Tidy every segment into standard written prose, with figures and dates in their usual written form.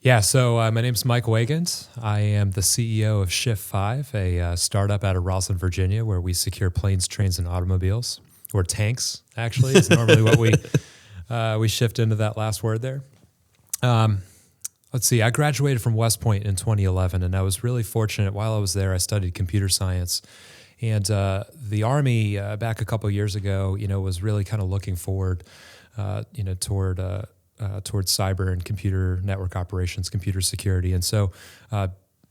Yeah, so my name's Mike Weigand. I am the CEO of Shift5, a startup out of Rosslyn, Virginia, where we secure planes, trains, and automobiles, or tanks, actually, is normally what we shift into that last word there. Let's see, I graduated from West Point in 2011, and I was really fortunate. While I was there, I studied computer science. And the Army, back a couple of years ago, was really kind of looking forward, towards cyber and computer network operations, computer security. And so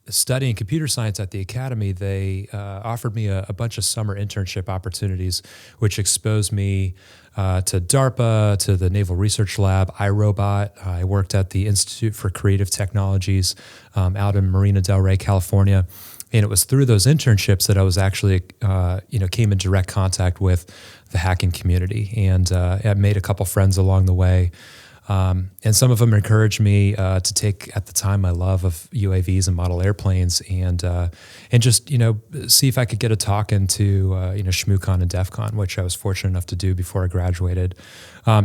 studying computer science at the academy, they offered me a bunch of summer internship opportunities, which exposed me to DARPA, to the Naval Research Lab, iRobot. I worked at the Institute for Creative Technologies out in Marina del Rey, California. And it was through those internships that I was actually, came in direct contact with the hacking community. And I made a couple friends along the way. And some of them encouraged me to take, at the time, my love of UAVs and model airplanes, and just see if I could get a talk into ShmooCon and DEF CON, which I was fortunate enough to do before I graduated.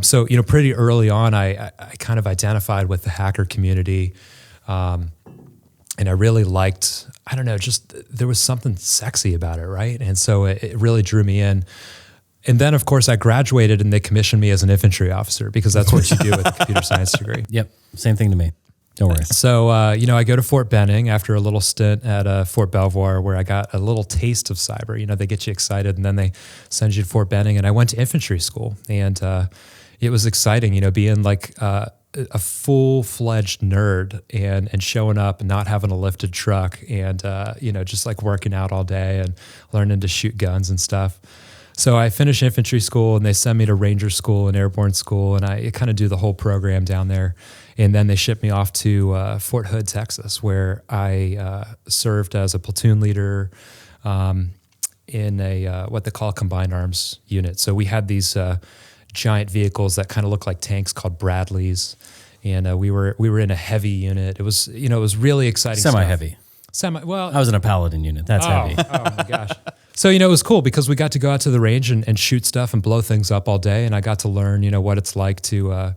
So pretty early on, I kind of identified with the hacker community, and I really liked. I don't know, just there was something sexy about it, right? And so it really drew me in. And then, of course, I graduated and they commissioned me as an infantry officer because that's what you do with a computer science degree. Yep, same thing to me. Don't worry. So, I go to Fort Benning after a little stint at Fort Belvoir where I got a little taste of cyber. They get you excited and then they send you to Fort Benning. And I went to infantry school and it was exciting, being like a full-fledged nerd and showing up and not having a lifted truck and, just like working out all day and learning to shoot guns and stuff. So I finished infantry school and they sent me to Ranger School and Airborne School, and I kind of do the whole program down there. And then they shipped me off to Fort Hood, Texas, where I served as a platoon leader in a what they call a combined arms unit. So we had these giant vehicles that kind of look like tanks called Bradleys, and we were in a heavy unit. It was it was really exciting. Semi-heavy. Well, I was in a Paladin unit. That's heavy. Oh my gosh. So, it was cool because we got to go out to the range and shoot stuff and blow things up all day. And I got to learn, what it's like to,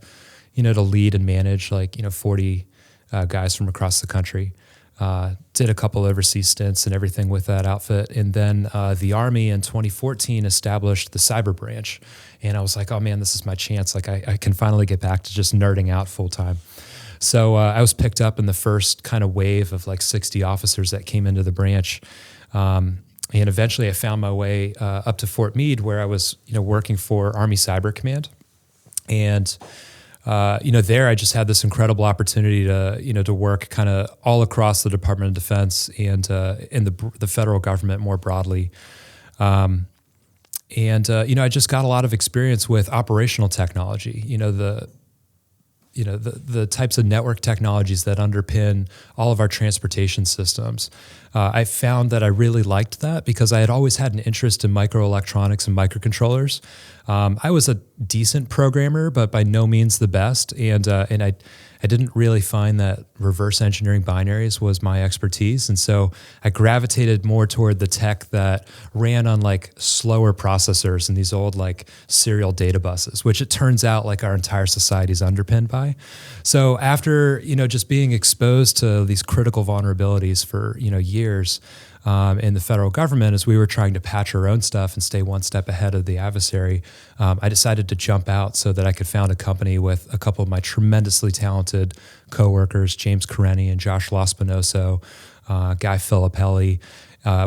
to lead and manage 40 guys from across the country. Did a couple overseas stints and everything with that outfit. And then the Army in 2014 established the cyber branch. And I was like, oh man, this is my chance. Like I can finally get back to just nerding out full time. So I was picked up in the first kind of wave of 60 officers that came into the branch. And eventually I found my way up to Fort Meade where I was, working for Army Cyber Command. And, there I just had this incredible opportunity to, to work kind of all across the Department of Defense and in the federal government more broadly. I just got a lot of experience with operational technology, the types of network technologies that underpin all of our transportation systems. I found that I really liked that because I had always had an interest in microelectronics and microcontrollers. I was a decent programmer, but by no means the best. And I didn't really find that reverse engineering binaries was my expertise. And so I gravitated more toward the tech that ran on slower processors and these old serial data buses, which it turns out our entire society is underpinned by. So after, just being exposed to these critical vulnerabilities for, years, in the federal government as we were trying to patch our own stuff and stay one step ahead of the adversary, I decided to jump out so that I could found a company with a couple of my tremendously talented coworkers, James Careni and Josh Lospinoso, Guy Filippelli.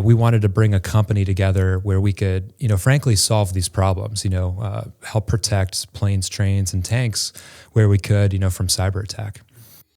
We wanted to bring a company together where we could, frankly, solve these problems, help protect planes, trains, and tanks where we could, from cyber attack.